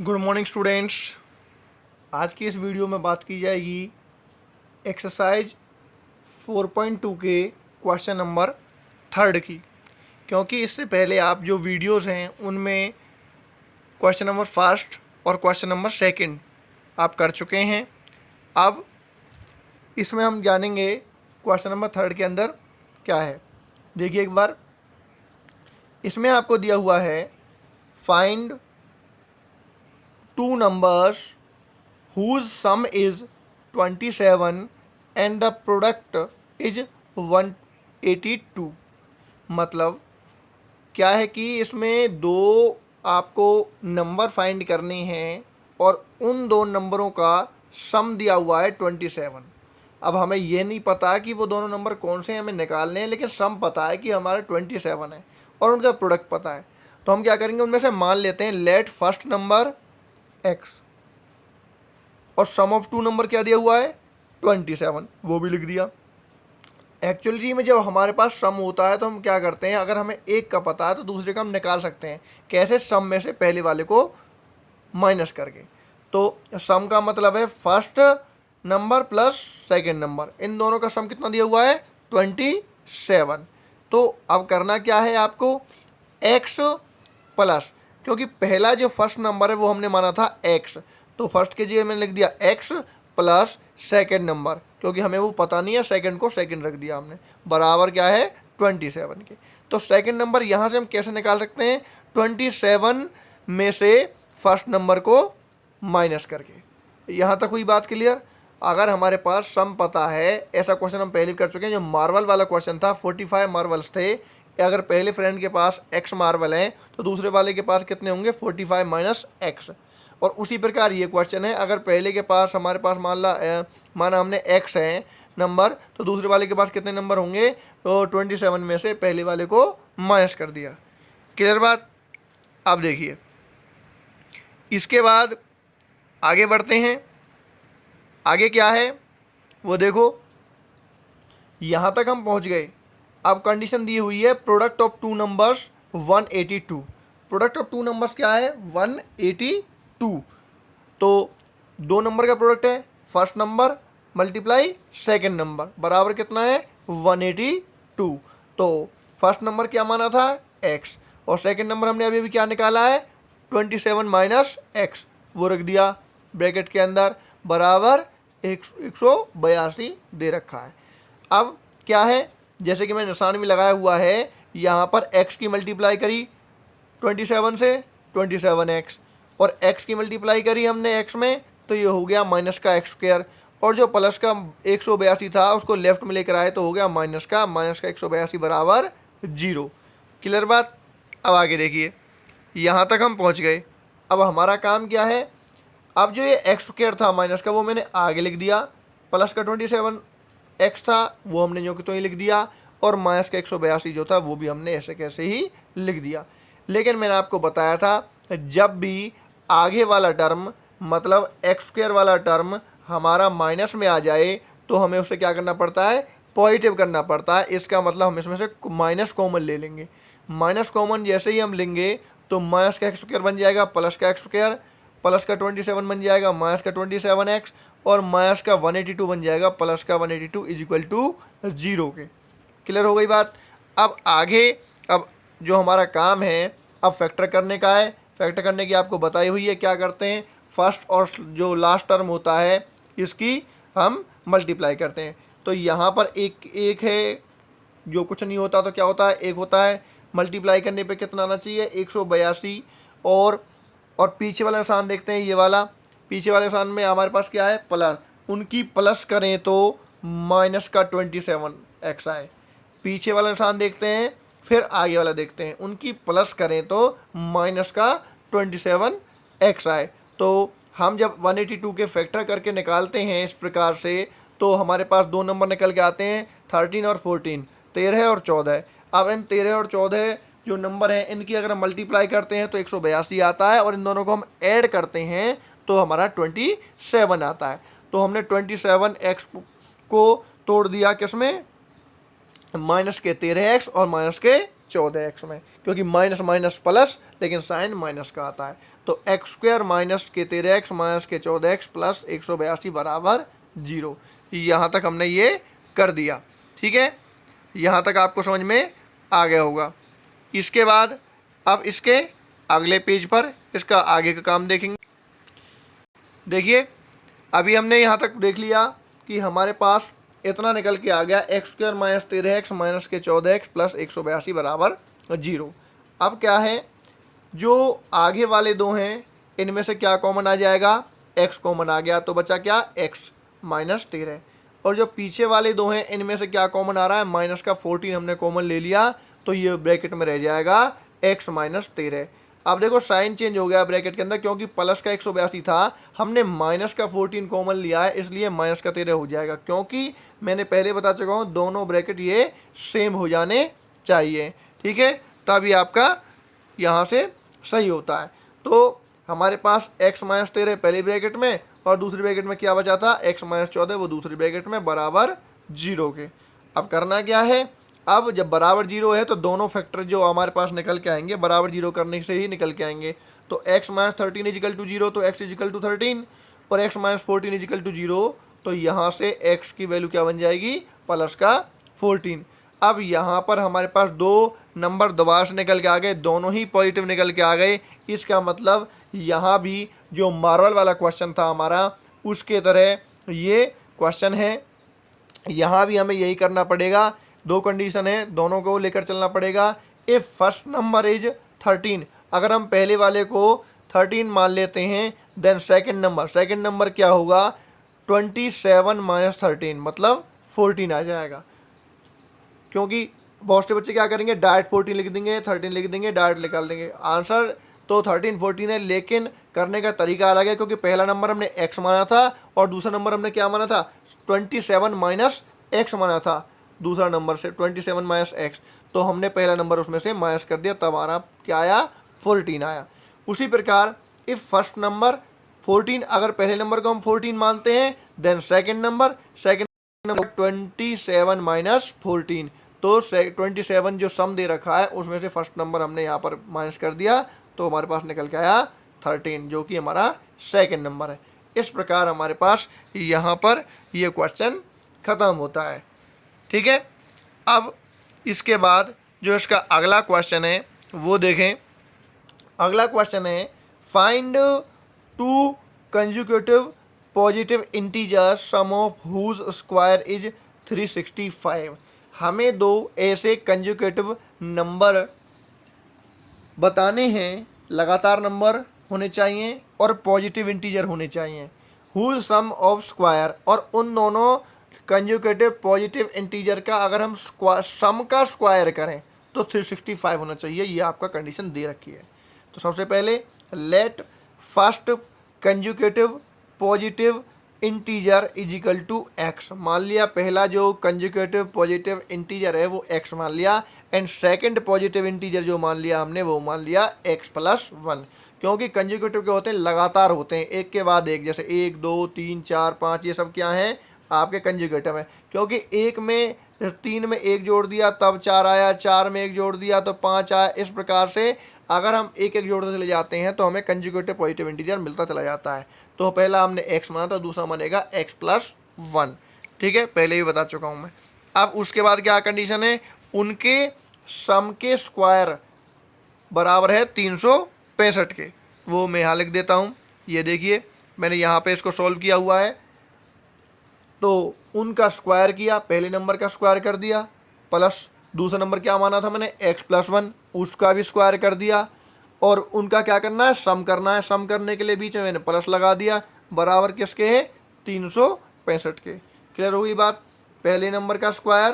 Good morning students. आज की इस वीडियो में बात की जाएगी एक्सरसाइज 4.2 के क्वेश्चन नंबर थर्ड की, क्योंकि इससे पहले आप जो वीडियोस हैं उनमें क्वेश्चन नंबर फर्स्ट और क्वेश्चन नंबर सेकंड आप कर चुके हैं। अब इसमें हम जानेंगे क्वेश्चन नंबर थर्ड के अंदर क्या है। देखिए एक बार, इसमें आपको दिया हुआ है find two numbers whose sum is 27 and the product is 182। मतलब क्या है कि इसमें दो आपको नंबर फाइंड करने हैं और उन दो नंबरों का सम दिया हुआ है 27। अब हमें ये नहीं पता कि वो दोनों नंबर कौन से हैं, हमें निकालने हैं, लेकिन सम पता है कि हमारा 27 है और उनका प्रोडक्ट पता है। तो हम क्या करेंगे, उनमें से मान लेते हैं लेट फर्स्ट नंबर x और सम ऑफ टू नंबर क्या दिया हुआ है 27, वो भी लिख दिया। एक्चुअली में जब हमारे पास सम होता है तो हम क्या करते हैं, अगर हमें एक का पता है तो दूसरे का हम निकाल सकते हैं। कैसे? सम में से पहले वाले को माइनस करके। तो सम का मतलब है first number plus second number, इन दोनों का सम कितना दिया हुआ है 27। तो अब करना क्या है आपको, x प्लस, क्योंकि पहला जो फर्स्ट नंबर है वो हमने माना था x, तो फर्स्ट के जगह मैंने लिख दिया x प्लस सेकेंड नंबर, क्योंकि हमें वो पता नहीं है, सेकंड को सेकंड रख दिया हमने, बराबर क्या है 27 के। तो सेकंड नंबर यहाँ से हम कैसे निकाल सकते हैं, 27 में से फर्स्ट नंबर को माइनस करके। यहाँ तक हुई बात क्लियर। अगर हमारे पास सम पता है, ऐसा क्वेश्चन हम पहले भी कर चुके हैं, जो मार्वल वाला क्वेश्चन था 45 मार्वल्स थे। अगर पहले फ्रेंड के पास x मार्वल हैं तो दूसरे वाले के पास कितने होंगे 45 माइनस x। और उसी प्रकार ये क्वेश्चन है, अगर पहले के पास हमारे पास माना हमने x है नंबर, तो दूसरे वाले के पास कितने नंबर होंगे, तो 27 में से पहले वाले को माइनस कर दिया। क्लियर बात। अब देखिए इसके बाद आगे बढ़ते हैं। आगे क्या है वो देखो, यहाँ तक हम पहुँच गए। अब कंडीशन दी हुई है product of two numbers 182। Product of two numbers क्या है 182। तो दो नंबर का प्रोडक्ट है first number multiply second number, बराबर कितना है 182। तो फर्स्ट नंबर क्या माना था x और सेकंड नंबर हमने अभी क्या निकाला है 27 माइनस x, वो रख दिया ब्रैकेट के अंदर, बराबर 182 दे रखा है। अब क्या है, जैसे कि मैं निशान भी लगाया हुआ है, यहाँ पर x की मल्टीप्लाई करी 27 से 27x, और x की मल्टीप्लाई करी हमने x में, तो ये हो गया माइनस का एक्स स्क्वायर, और जो प्लस का 182 था उसको लेफ्ट में लेकर आए तो हो गया माइनस का 182 बराबर 0। क्लियर बात। अब आगे देखिए, यहाँ तक हम पहुँच गए। अब हमारा काम क्या है, अब जो ये एक्स स्क्वायर था माइनस का वो मैंने आगे लिख दिया, प्लस का 27x था वो हमने जो कि तो ही लिख दिया, और माइनस का 182 जो था वो भी हमने ऐसे कैसे ही लिख दिया। लेकिन मैंने आपको बताया था जब भी आगे वाला टर्म मतलब एक्स स्क्वायर वाला टर्म हमारा माइनस में आ जाए तो हमें उसे क्या करना पड़ता है, पॉजिटिव करना पड़ता है। इसका मतलब हम इसमें से माइनस कॉमन ले लेंगे। माइनस कॉमन जैसे ही हम लेंगे तो माइनस का एक्स स्क्वायर बन जाएगा प्लस का एक्स स्क्वायर, प्लस का 27 बन जाएगा माइनस का 27x, और माइनस का 182 बन जाएगा प्लस का 182 इज इक्वल टू 0 के। क्लियर हो गई बात। अब आगे, अब जो हमारा काम है अब फैक्टर करने का है। फैक्टर करने की आपको बताई हुई है, क्या करते हैं, फर्स्ट और जो लास्ट टर्म होता है इसकी हम मल्टीप्लाई करते हैं। तो यहाँ पर एक है, जो कुछ नहीं होता तो क्या होता है एक होता है, मल्टीप्लाई करने पे कितना आना चाहिए 182, और पीछे वाला निशान देखते हैं, ये वाला पीछे वाले निशान में हमारे पास क्या है प्लस, उनकी प्लस करें तो माइनस का 27x आए। पीछे वाला निशान देखते हैं, फिर आगे वाला देखते हैं, उनकी प्लस करें तो माइनस का 27x आए। तो हम जब 182 के फैक्टर करके निकालते हैं इस प्रकार से, तो हमारे पास दो नंबर निकल के आते हैं 13 और 14, 13 और 14। अब इन 13 और 14 जो नंबर हैं इनकी अगर हम मल्टीप्लाई करते हैं तो 182 आता है, और इन दोनों को हम ऐड करते हैं तो हमारा 27 आता है। तो हमने 27x को तोड़ दिया किस में, माइनस के 13x और माइनस के 14x में, क्योंकि माइनस माइनस प्लस लेकिन साइन माइनस का आता है। तो एक्स स्क्वायर माइनस के 13x माइनस के 14x प्लस 182 बराबर 0। यहाँ तक हमने ये कर दिया। ठीक है, यहाँ तक आपको समझ में आ गया होगा। इसके बाद अब इसके अगले पेज पर इसका आगे का काम देखेंगे। देखिए, अभी हमने यहाँ तक देख लिया कि हमारे पास इतना निकल के आ गया, x square minus 13x minus के 14x प्लस 182 बराबर 0। अब क्या है, जो आगे वाले दो हैं इनमें से क्या कॉमन आ जाएगा, x कॉमन आ गया, तो बचा क्या, x माइनस 13। और जो पीछे वाले दो हैं इनमें से क्या कॉमन आ रहा है, माइनस का 14 हमने कॉमन ले लिया, तो ये ब्रैकेट में रह जाएगा x माइनस 13। अब देखो साइन चेंज हो गया ब्रैकेट के अंदर, क्योंकि प्लस का 182 था, हमने माइनस का 14 कॉमन लिया है, इसलिए माइनस का 13 हो जाएगा। क्योंकि मैंने पहले बता चुका हूँ दोनों ब्रैकेट ये सेम हो जाने चाहिए। ठीक है, तब ये आपका यहाँ से सही होता है। तो हमारे पास x माइनस 13 पहली ब्रैकेट में और दूसरी ब्रैकेट में क्या बचा था, x माइनस 14 वो दूसरी ब्रैकेट में बराबर 0 के। अब करना क्या है, अब जब बराबर 0 है तो दोनों फैक्टर जो हमारे पास निकल के आएंगे बराबर 0 करने से ही निकल के आएंगे। तो x माइनस 13 इजिकल टू 0, तो x इजिकल टू 13, और x माइनस 14 इजिकल टू 0, तो यहाँ से x की वैल्यू क्या बन जाएगी, प्लस का 14। अब यहाँ पर हमारे पास दो नंबर दोबारा से निकल के आ गए, दोनों ही पॉजिटिव निकल के आ गए। इसका मतलब यहाँ भी जो मार्वल वाला क्वेश्चन था हमारा उसके तरह ये क्वेश्चन है। यहाँ भी हमें यही करना पड़ेगा, दो कंडीशन है, दोनों को लेकर चलना पड़ेगा। इफ़ फर्स्ट नंबर इज 13, अगर हम पहले वाले को 13 मान लेते हैं, देन सेकंड नंबर क्या होगा, 27 माइनस 13 मतलब 14 आ जाएगा। क्योंकि बहुत से बच्चे क्या करेंगे, डायरेक्ट 14 लिख देंगे, 13 लिख देंगे, डायरेक्ट निकाल देंगे आंसर। तो 13 14 है, लेकिन करने का तरीका अलग है, क्योंकि पहला नंबर हमने x माना था और दूसरा नंबर हमने क्या माना था, 27 माइनस x माना था। दूसरा नंबर से 27 माइनस x, तो हमने पहला नंबर उसमें से माइनस कर दिया, तब हमारा क्या आया, 14 आया। उसी प्रकार इफ़ फर्स्ट नंबर 14, अगर पहले नंबर को हम 14 मानते हैं, देन सेकेंड नंबर 27 माइनस 14, तो 27 जो सम दे रखा है उसमें से फर्स्ट नंबर हमने यहाँ पर माइनस कर दिया, तो हमारे पास निकल के आया 13, जो कि हमारा सेकंड नंबर है। इस प्रकार हमारे पास यहाँ पर ये क्वेश्चन ख़त्म होता है। ठीक है, अब इसके बाद जो इसका अगला क्वेश्चन है वो देखें। अगला क्वेश्चन है, find two consecutive positive integers sum of whose square is 365। हमें दो ऐसे कंसेक्यूटिव नंबर बताने हैं, लगातार नंबर होने चाहिए और पॉजिटिव इंटीजर होने चाहिए, हुज सम ऑफ स्क्वायर, और उन दोनों कंसेक्यूटिव पॉजिटिव इंटीजर का अगर हम सम का स्क्वायर करें तो 365 होना चाहिए। ये आपका कंडीशन दे रखी है। तो सबसे पहले let first consecutive positive integer is equal to x, मान लिया पहला जो कंसेक्यूटिव पॉजिटिव इंटीजर है वो x मान लिया, एंड सेकंड पॉजिटिव इंटीजर जो मान लिया हमने वो मान लिया x प्लस 1। क्योंकि कंसेक्यूटिव के होते हैं, लगातार होते हैं, एक के बाद एक, जैसे 1 2 3 4 5, ये सब क्या हैं, आपके कंसेक्यूटिव है। क्योंकि एक में 3 में 1 जोड़ दिया तब 4 आया, 4 में 1 जोड़ दिया तो 5 आया। इस प्रकार से अगर हम एक एक जोड़ते चले जाते हैं तो हमें कंसेक्यूटिव पॉजिटिव इंटीजर मिलता चला जाता है। तो पहला हमने x माना था, दूसरा मानेगा x प्लस 1। ठीक है, पहले ही बता चुका हूँ मैं। अब उसके बाद क्या कंडीशन है, उनके सम के स्क्वायर बराबर है 365 के, वो मैं यहाँ लिख देता हूँ। ये देखिए मैंने यहाँ पे इसको सॉल्व किया हुआ है। तो उनका स्क्वायर किया, पहले नंबर का स्क्वायर कर दिया, प्लस दूसरा नंबर क्या माना था मैंने, x प्लस 1, उसका भी स्क्वायर कर दिया, और उनका क्या करना है, सम करना है। सम करने के लिए बीच में मैंने प्लस लगा दिया, बराबर किसके है, 365 के। क्लियर हो गई बात, पहले नंबर का स्क्वायर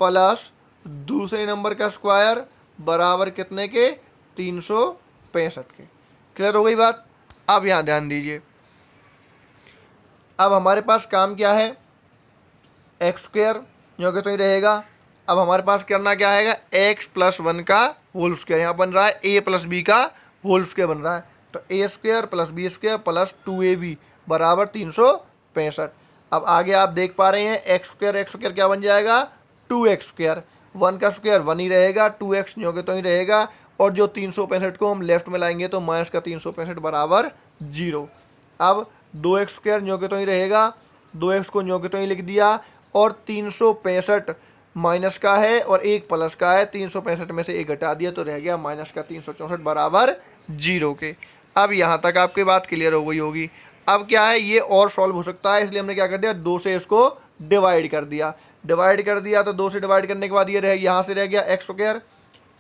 प्लस दूसरे नंबर का स्क्वायर बराबर कितने के, 365 के। क्लियर हो गई बात। अब यहाँ ध्यान दीजिए, अब हमारे पास काम क्या है, एक्स स्क्वायर जो कि तो ही रहेगा। अब हमारे पास करना क्या है, एक्स प्लस 1 का होल स्क्वायर, यहाँ बन रहा है ए प्लस बी का होल स्क्वायर बन रहा है, तो A square plus B square plus 2ab बराबर 365। अब आगे आप देख पा रहे हैं एक्स स्क्वायर क्या बन जाएगा, 2x²। 1 का स्क्वायर 1 ही रहेगा, 2x जो के तो ही रहेगा, और जो 365 को हम लेफ्ट में लाएंगे तो माइनस का 365 बराबर 0। अब 2x² जो के तो ही रहेगा, 2x को जो के तो ही लिख दिया, और 365 माइनस का है और 1 प्लस का है, 365 में से 1 घटा दिया तो रह गया माइनस का 364 बराबर 0 के। अब यहाँ तक आपकी बात क्लियर हो गई होगी। अब क्या है, ये और सॉल्व हो सकता है, इसलिए हमने क्या कर दिया, 2 से इसको डिवाइड कर दिया। तो 2 से डिवाइड करने के बाद ये रह, यहाँ से रह गया x²,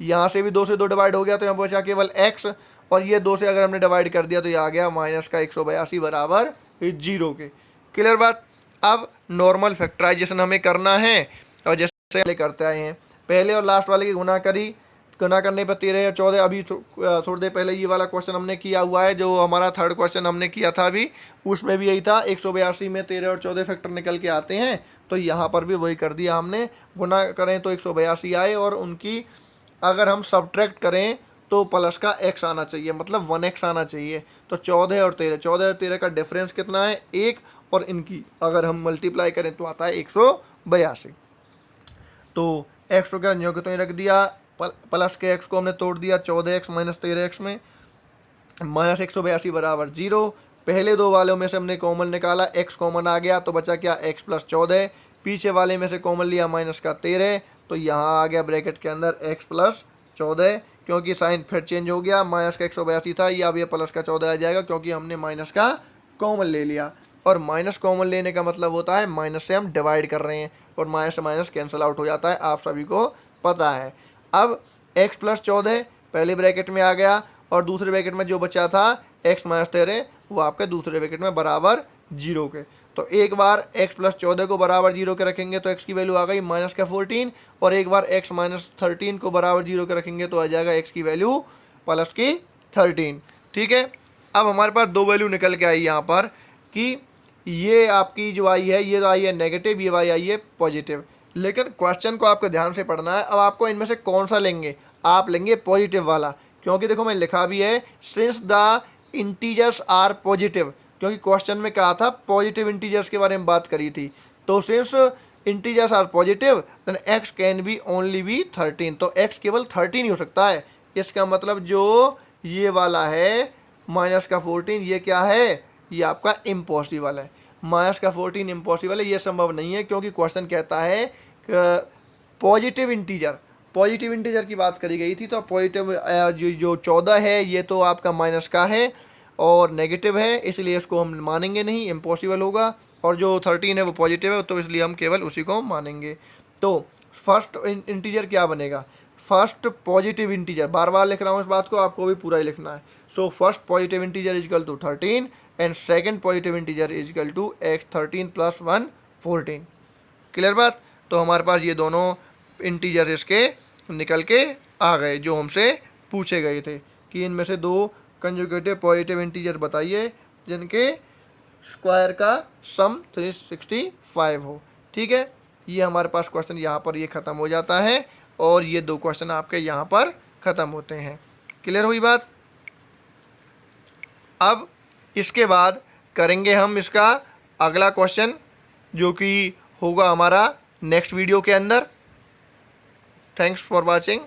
यहाँ से भी 2 से 2 डिवाइड हो गया तो यहाँ बचा केवल x, और ये 2 से अगर हमने डिवाइड कर दिया तो ये आ गया माइनस का 182 बराबर 0 के। क्लियर बात। अब नॉर्मल फैक्टराइजेशन हमें करना है, और जैसे पहले करते आए हैं, पहले और लास्ट वाले की गुना करी, गुना करने पर 13 या 14। अभी थोड़ी देर पहले ये वाला क्वेश्चन हमने किया हुआ है, जो हमारा थर्ड क्वेश्चन हमने किया था अभी, उसमें भी यही था, 182 में 13 और 14 फैक्टर निकल के आते हैं, तो यहाँ पर भी वही कर दिया हमने। गुना करें तो 182 आए, और उनकी अगर हम सब्ट्रैक्ट करें तो प्लस का x आना चाहिए, मतलब 1x आना चाहिए। तो 14 और 13 का डिफरेंस कितना है, 1, और इनकी अगर हम मल्टीप्लाई करें तो आता है 182। तो x को क्या न्यू के तो ही रख दिया, प्लस के x को हमने तोड़ दिया 14x माइनस 13x में, माइनस 182 बराबर 0। पहले दो वालों में से हमने कॉमन निकाला, x कॉमन आ गया तो बचा क्या, x प्लस 14। पीछे वाले में से कॉमन लिया माइनस का 13, तो यहाँ आ गया ब्रैकेट के अंदर x प्लस 14, क्योंकि साइन फिर चेंज हो गया, माइनस का 182 था, ये अब ये प्लस का 14 आ जाएगा, क्योंकि हमने माइनस का कॉमन ले लिया। और माइनस कॉमन लेने का मतलब होता है माइनस से हम डिवाइड कर रहे हैं, और माइनस से माइनस कैंसिल आउट हो जाता है, आप सभी को पता है। अब x प्लस 14 पहले ब्रैकेट में आ गया, और दूसरे ब्रैकेट में जो बचा था x माइनस 13, वो आपके दूसरे ब्रैकेट में बराबर 0 के। तो एक बार x प्लस 14 को बराबर 0 के रखेंगे तो x की वैल्यू आ गई माइनस का 14, और एक बार x माइनस 13 को बराबर 0 के रखेंगे तो आ जाएगा x की वैल्यू प्लस की 13। ठीक है। अब हमारे पास दो वैल्यू निकल के आई यहाँ पर, कि ये आपकी जो आई है, ये तो आई है नेगेटिव, ये आई है पॉजिटिव। लेकिन क्वेश्चन को आपको ध्यान से पढ़ना है। अब आपको इनमें से कौन सा लेंगे, आप लेंगे पॉजिटिव वाला, क्योंकि देखो मैं लिखा भी है since the integers are positive, क्योंकि क्वेश्चन में कहा था पॉजिटिव इंटीजर्स के बारे में बात करी थी। तो since integers are positive then x can be only be 13, तो x केवल 13 ही हो सकता है। इसका मतलब जो ये वाला है माइनस का 14, ये क्या है, ये आपका इम्पॉसिबल है। माइनस का 14 इम्पॉसिबल है, ये संभव नहीं है, क्योंकि क्वेश्चन कहता है पॉजिटिव इंटीजर की बात करी गई थी। तो पॉजिटिव जो 14 है ये तो आपका माइनस का है और नेगेटिव है, इसलिए इसको हम मानेंगे नहीं, इम्पॉसिबल होगा। और जो 13 है वो पॉजिटिव है, तो इसलिए हम केवल उसी को मानेंगे। तो फर्स्ट इंटीजर क्या बनेगा, फर्स्ट पॉजिटिव इंटीजर, बार बार लिख रहा हूँ इस बात को, आपको भी पूरा ही लिखना है। So first positive integer is equal to 13 and second positive integer is equal to x 13 plus 1 14। Clear बात। तो हमारे पास ये दोनों इंटीजर इसके निकल के आ गए जो हमसे पूछे गए थे, कि इनमें से दो कंजुगेटिव पॉजिटिव इंटीजर बताइए जिनके स्क्वायर का सम 365 हो। ठीक है, ये हमारे पास क्वेश्चन यहाँ पर ये ख़त्म हो जाता है, और ये दो क्वेश्चन आपके यहाँ पर ख़त्म होते हैं। क्लियर हुई बात। अब इसके बाद करेंगे हम इसका अगला क्वेश्चन, जो कि होगा हमारा नेक्स्ट वीडियो के अंदर। Thanks for watching.